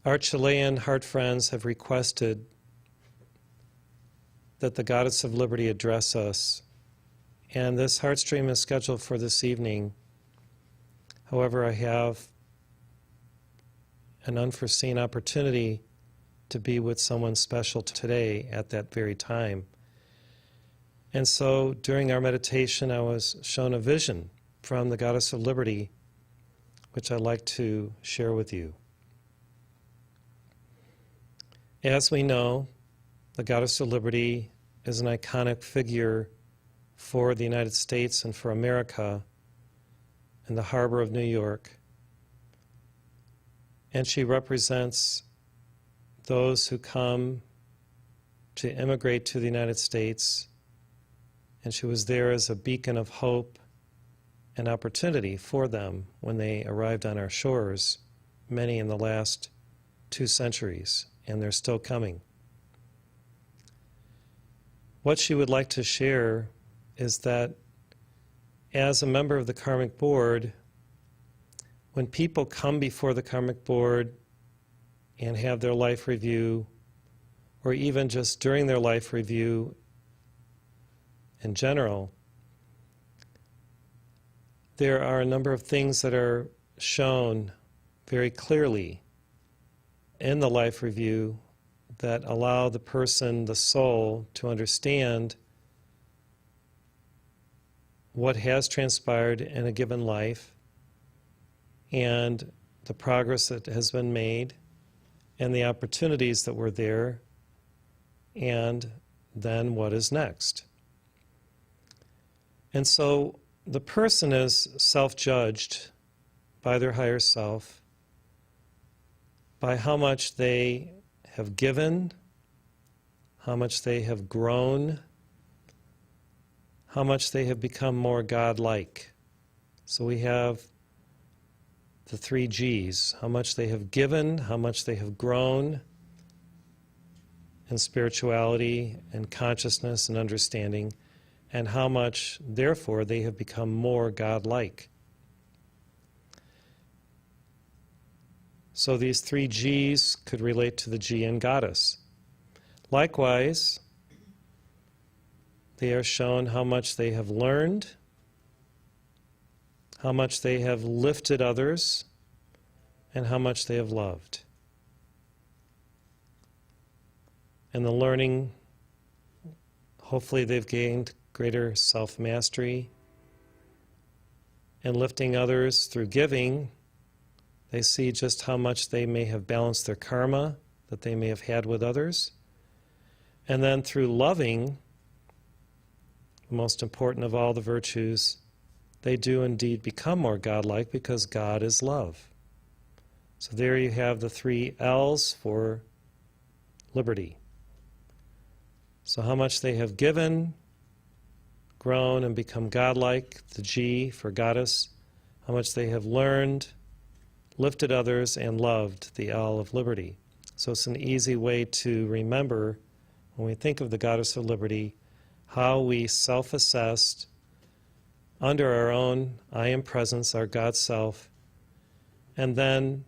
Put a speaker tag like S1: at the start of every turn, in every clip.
S1: Our Chilean heart friends have requested that the Goddess of Liberty address us, and this heart stream is scheduled for this evening. However, I have an unforeseen opportunity to be with someone special today at that very time. And so during our meditation, I was shown a vision from the Goddess of Liberty, which I'd like to share with you. As we know, the Goddess of Liberty is an iconic figure for the United States and for America in the harbor of New York. And she represents those who come to immigrate to the United States, and she was there as a beacon of hope and opportunity for them when they arrived on our shores, many in the last 2 centuries, and they're still coming. What she would like to share is that as a member of the Karmic Board, when people come before the Karmic Board and have their life review, or even just during their life review in general, there are a number of things that are shown very clearly in the life review that allow the person, the soul, to understand what has transpired in a given life and the progress that has been made and the opportunities that were there, and then what is next. And so the person is self-judged by their higher self, by how much they have given, how much they have grown, how much they have become more God-like. So we have the 3 G's, how much they have given, how much they have grown in spirituality and consciousness and understanding, and how much, therefore, they have become more God-like. So these 3 G's could relate to the G in Goddess. Likewise, they are shown how much they have learned, how much they have lifted others, and how much they have loved. And the learning, hopefully they've gained greater self-mastery, and lifting others through giving, they see just how much they may have balanced their karma that they may have had with others. And then through loving, the most important of all the virtues, they do indeed become more godlike because God is love. So there you have the 3 L's for liberty. So how much they have given, grown, and become godlike, the G for goddess, how much they have learned, lifted others, and loved, the L of liberty. So it's an easy way to remember, when we think of the Goddess of Liberty, how we self-assessed under our own I Am Presence, our God Self, and then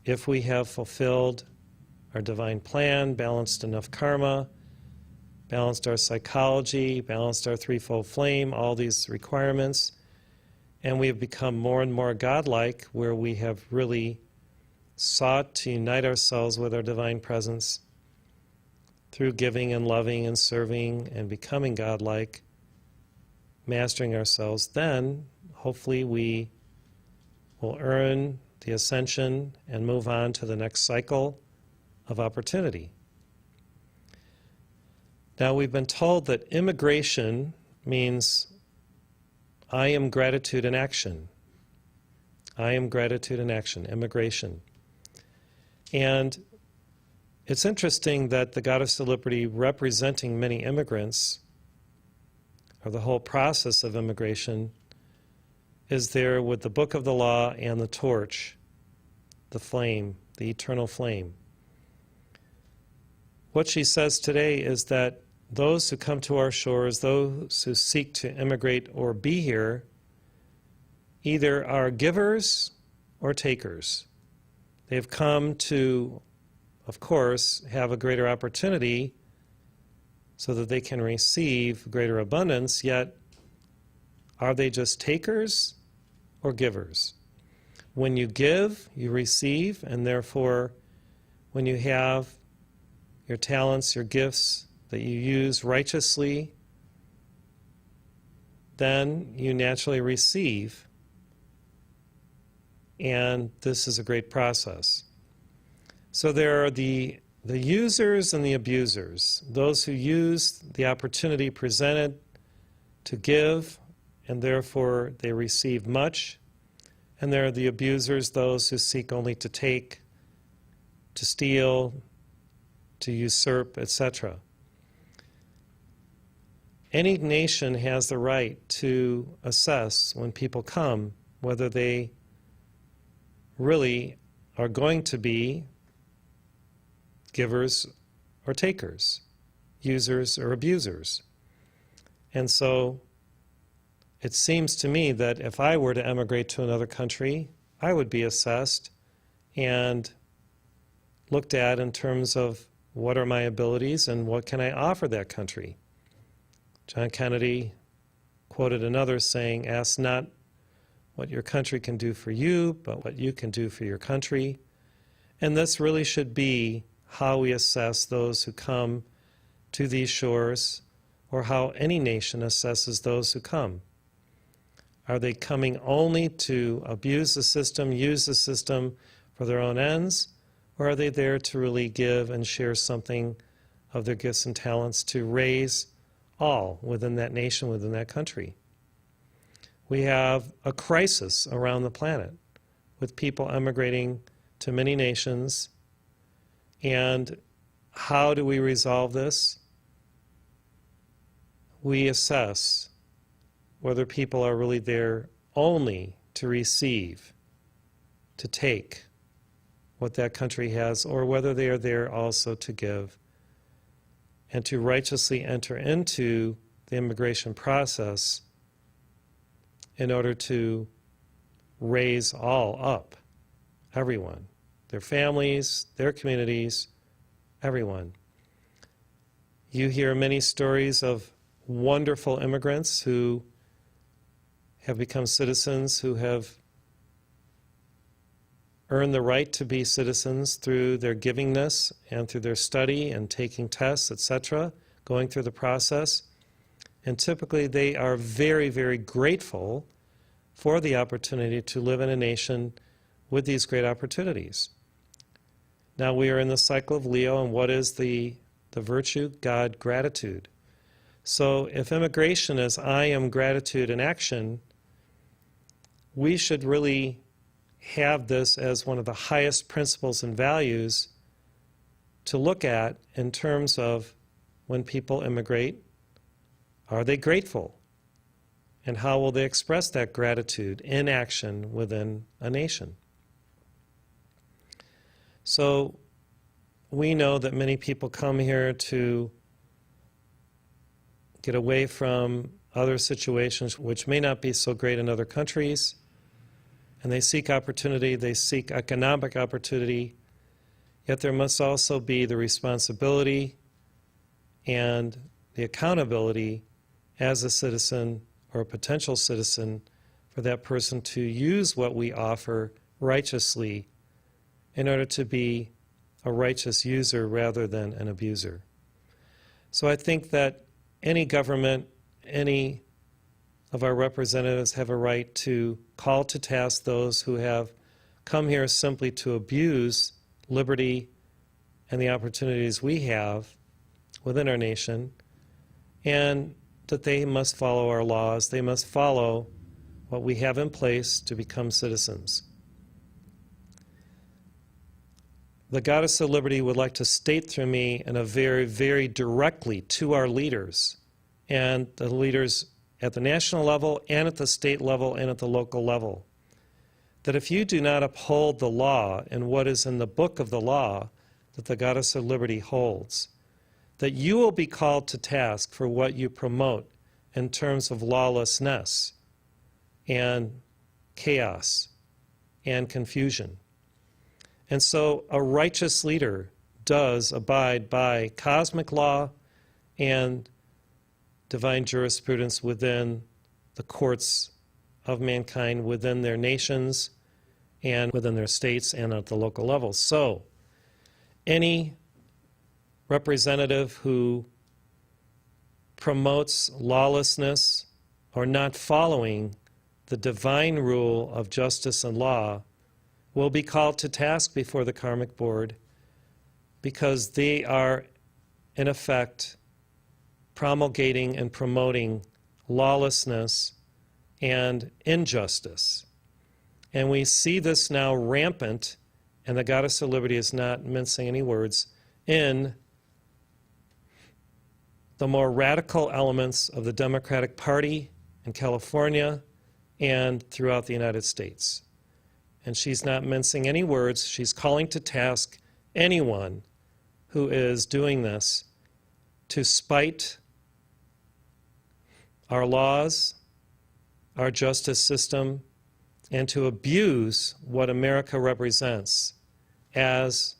S1: if we have fulfilled our divine plan, balanced enough karma, balanced our psychology, balanced our threefold flame, all these requirements, and we have become more and more godlike, where we have really sought to unite ourselves with our divine presence through giving and loving and serving and becoming godlike, mastering ourselves, then hopefully we will earn the ascension and move on to the next cycle of opportunity. Now, we've been told that immigration means I am gratitude in action. I am gratitude in action, immigration. And it's interesting that the Goddess of Liberty, representing many immigrants, or the whole process of immigration, is there with the Book of the Law and the torch, the flame, the eternal flame. What she says today is that those who come to our shores, those who seek to immigrate or be here, either are givers or takers. They've come to, of course, have a greater opportunity so that they can receive greater abundance, yet are they just takers or givers? When you give, you receive, and therefore, when you have your talents, your gifts that you use righteously, then you naturally receive. And this is a great process. So there are the users and the abusers, those who use the opportunity presented to give, and therefore they receive much. And there are the abusers, those who seek only to take, to steal, to usurp, etc. Any nation has the right to assess when people come whether they really are going to be givers or takers, users or abusers. And so it seems to me that if I were to emigrate to another country, I would be assessed and looked at in terms of what are my abilities and what can I offer that country. John Kennedy quoted another saying, "Ask not what your country can do for you, but what you can do for your country." And this really should be how we assess those who come to these shores, or how any nation assesses those who come. Are they coming only to abuse the system, use the system for their own ends, or are they there to really give and share something of their gifts and talents to raise all within that nation, within that country? We have a crisis around the planet with people emigrating to many nations. And how do we resolve this? We assess whether people are really there only to receive, to take what that country has, or whether they are there also to give and to righteously enter into the immigration process in order to raise all up, everyone, their families, their communities, everyone. You hear many stories of wonderful immigrants who have become citizens, who have earned the right to be citizens through their givingness and through their study and taking tests, etc., going through the process. And typically they are very, very grateful for the opportunity to live in a nation with these great opportunities. Now we are in the cycle of Leo, and what is the virtue? God, gratitude. So if immigration is I am gratitude in action, we should really have this as one of the highest principles and values to look at in terms of when people immigrate, are they grateful? And how will they express that gratitude in action within a nation? So we know that many people come here to get away from other situations which may not be so great in other countries, and they seek opportunity, they seek economic opportunity, yet there must also be the responsibility and the accountability as a citizen or a potential citizen for that person to use what we offer righteously in order to be a righteous user rather than an abuser. So I think that any government, any of our representatives have a right to call to task those who have come here simply to abuse liberty and the opportunities we have within our nation, and that they must follow our laws, they must follow what we have in place to become citizens. The Goddess of Liberty would like to state through me in a very, very directly to our leaders, and the leaders at the national level and at the state level and at the local level, that if you do not uphold the law and what is in the book of the law that the Goddess of Liberty holds, that you will be called to task for what you promote in terms of lawlessness and chaos and confusion. And so a righteous leader does abide by cosmic law and divine jurisprudence within the courts of mankind, within their nations, and within their states and at the local level. So, any representative who promotes lawlessness or not following the divine rule of justice and law will be called to task before the Karmic Board, because they are, in effect, promulgating and promoting lawlessness and injustice. And we see this now rampant, and the Goddess of Liberty is not mincing any words, in the more radical elements of the Democratic Party in California and throughout the United States. And she's not mincing any words. She's calling to task anyone who is doing this to spite our laws, our justice system, and to abuse what America represents as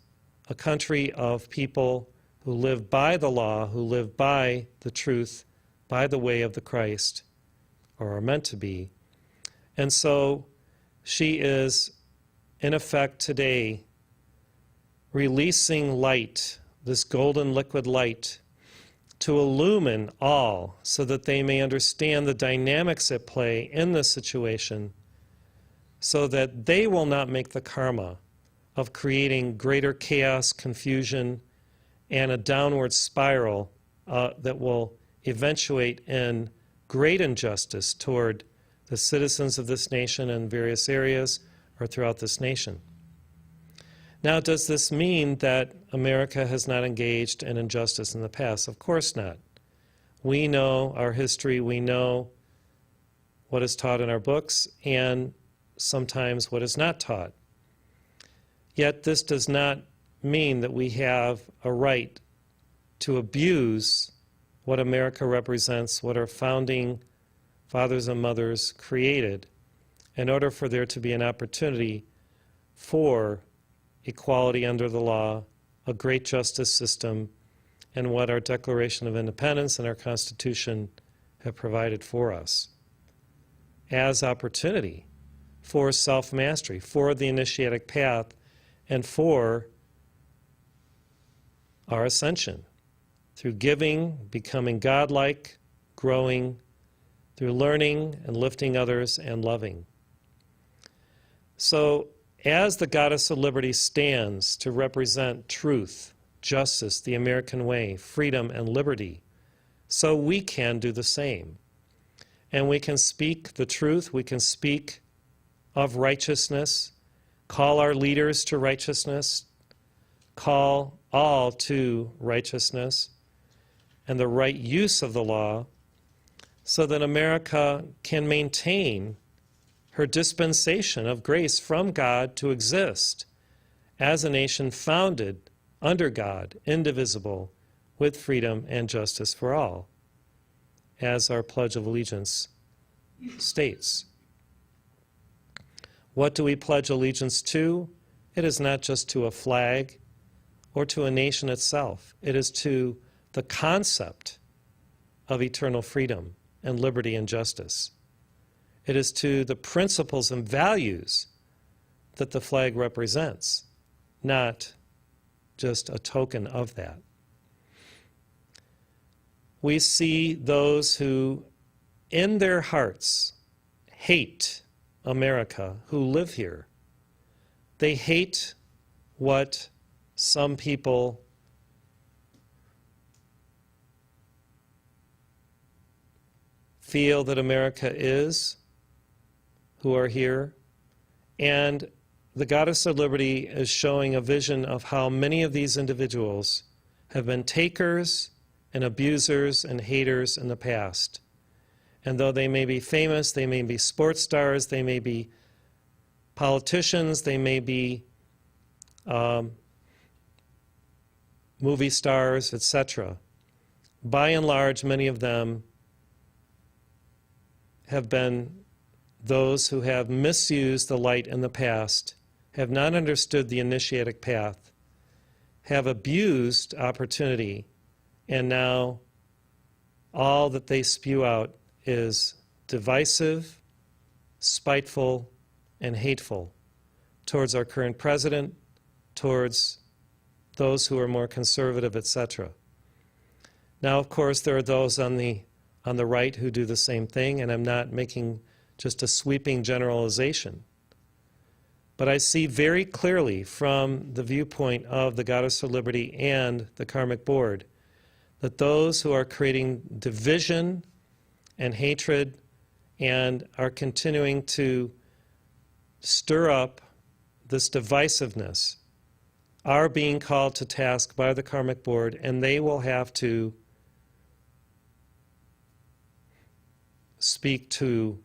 S1: a country of people who live by the law, who live by the truth, by the way of the Christ, or are meant to be. And so she is, in effect today, releasing light, this golden liquid light, to illumine all so that they may understand the dynamics at play in this situation, so that they will not make the karma of creating greater chaos, confusion, and a downward spiral that will eventuate in great injustice toward the citizens of this nation in various areas or throughout this nation. Now, does this mean that America has not engaged in injustice in the past? Of course not. We know our history, we know what is taught in our books, and sometimes what is not taught. Yet this does not mean that we have a right to abuse what America represents, what our founding fathers and mothers created, in order for there to be an opportunity for equality under the law, a great justice system, and what our Declaration of Independence and our Constitution have provided for us as opportunity for self-mastery, for the initiatic path, and for our ascension through giving, becoming godlike, growing, through learning and lifting others and loving. So, as the Goddess of Liberty stands to represent truth, justice, the American way, freedom, and liberty, so we can do the same. And we can speak the truth, we can speak of righteousness, call our leaders to righteousness, call all to righteousness, and the right use of the law, so that America can maintain her dispensation of grace from God to exist as a nation founded under God, indivisible, with freedom and justice for all, as our Pledge of Allegiance states. What do we pledge allegiance to? It is not just to a flag or to a nation itself. It is to the concept of eternal freedom and liberty and justice. It is to the principles and values that the flag represents, not just a token of that. We see those who, in their hearts, hate America, who live here. They hate what some people feel that America is, who are here. And the Goddess of Liberty is showing a vision of how many of these individuals have been takers and abusers and haters in the past. And though they may be famous, they may be sports stars, they may be politicians, they may be movie stars, etc. By and large, many of them have been those who have misused the light in the past, have not understood the initiatic path, have abused opportunity, and now all that they spew out is divisive, spiteful, and hateful towards our current president, towards those who are more conservative, etc. Now, of course, there are those on the right who do the same thing, and I'm not making just a sweeping generalization. But I see very clearly from the viewpoint of the Goddess of Liberty and the Karmic Board that those who are creating division and hatred and are continuing to stir up this divisiveness are being called to task by the Karmic Board, and they will have to speak to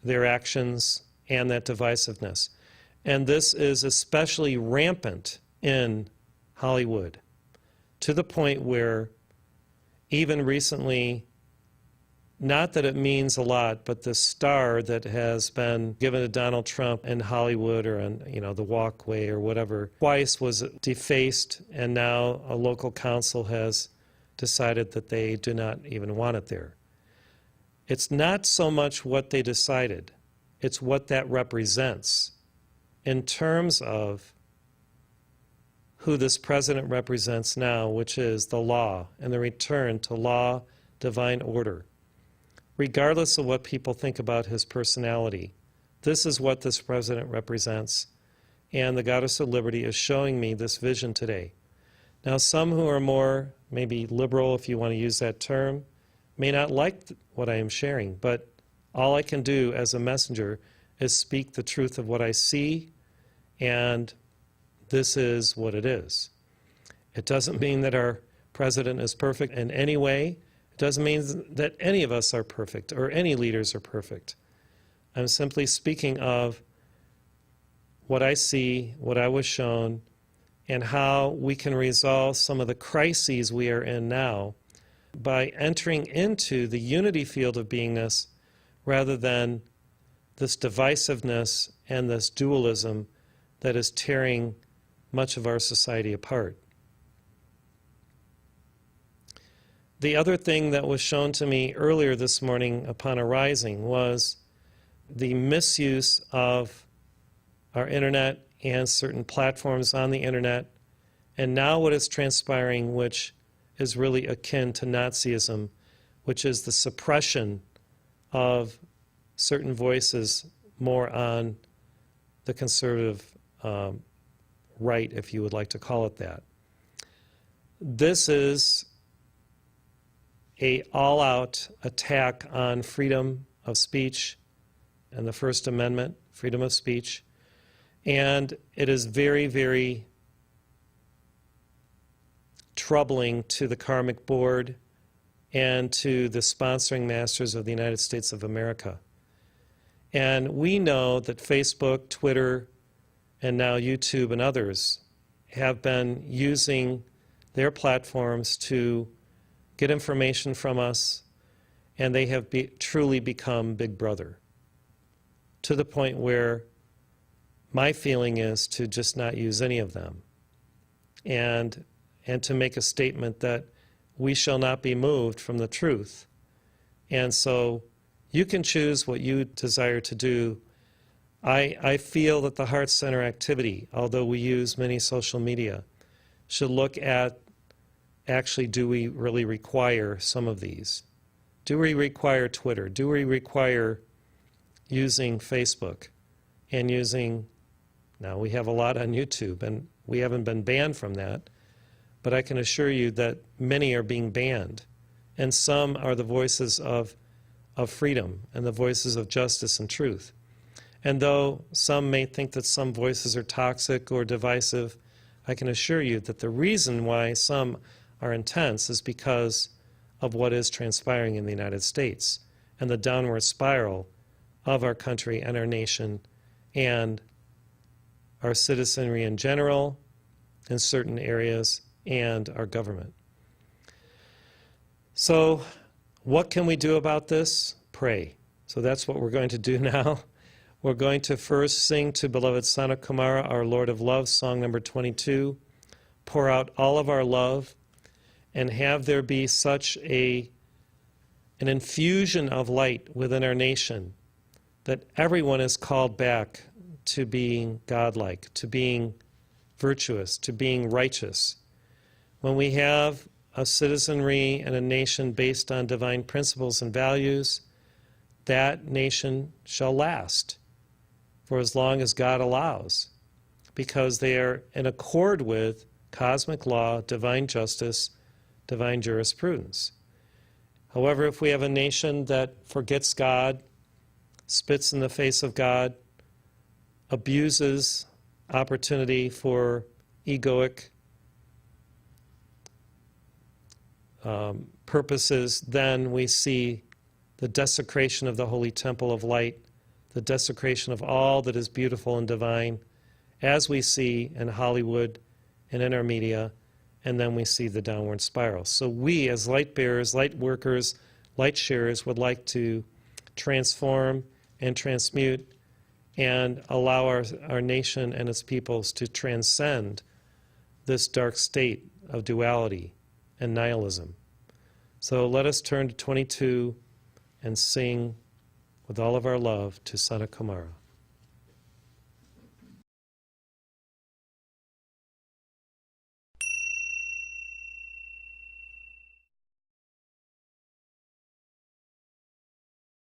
S1: their actions and that divisiveness. And this is especially rampant in Hollywood, to the point where even recently, not that it means a lot, but the star that has been given to Donald Trump in Hollywood or on, the walkway or whatever, twice was defaced, and now a local council has decided that they do not even want it there. It's not so much what they decided, it's what that represents in terms of who this president represents now, which is the law and the return to law, divine order. Regardless of what people think about his personality, this is what this president represents, and the Goddess of Liberty is showing me this vision today. Now, some who are more maybe liberal, if you want to use that term, may not like what I am sharing, but all I can do as a messenger is speak the truth of what I see, and this is what it is. It doesn't mean that our president is perfect in any way. It doesn't mean that any of us are perfect or any leaders are perfect. I'm simply speaking of what I see, what I was shown, and how we can resolve some of the crises we are in now by entering into the unity field of beingness rather than this divisiveness and this dualism that is tearing much of our society apart. The other thing that was shown to me earlier this morning upon arising was the misuse of our internet and certain platforms on the internet, and now what is transpiring, which is really akin to Nazism, which is the suppression of certain voices more on the conservative right, if you would like to call it that. This is an all-out attack on freedom of speech and the First Amendment, freedom of speech, and it is very, very troubling to the Karmic Board and to the sponsoring masters of the United States of America. And we know that Facebook, Twitter, and now YouTube and others have been using their platforms to get information from us, and they have truly become Big Brother, to the point where my feeling is to just not use any of them, and to make a statement that we shall not be moved from the truth. And so you can choose what you desire to do. I feel that the Heart Center activity, although we use many social media, should look at actually, do we really require some of these? Do we require Twitter? Do we require using Facebook and using, now we have a lot on YouTube and we haven't been banned from that, but I can assure you that many are being banned, and some are the voices of freedom and the voices of justice and truth. And though some may think that some voices are toxic or divisive, I can assure you that the reason why some are intense is because of what is transpiring in the United States and the downward spiral of our country and our nation and our citizenry in general in certain areas and our government. So what can we do about this? Pray. So that's what we're going to do now. We're going to first sing to beloved Sanat Kumara, our Lord of Love, song number 22, pour out all of our love, and have there be such an infusion of light within our nation that everyone is called back to being godlike, to being virtuous, to being righteous. When we have a citizenry and a nation based on divine principles and values, that nation shall last for as long as God allows, because they are in accord with cosmic law, divine justice, divine jurisprudence. However, if we have a nation that forgets God, spits in the face of God, abuses opportunity for egoic purposes, then we see the desecration of the holy temple of light, the desecration of all that is beautiful and divine, as we see in Hollywood and in our media, and then we see the downward spiral. So we, as light bearers, light workers, light sharers, would like to transform and transmute and allow our nation and its peoples to transcend this dark state of duality and nihilism. So let us turn to 22 and sing with all of our love to Sanat Kumara.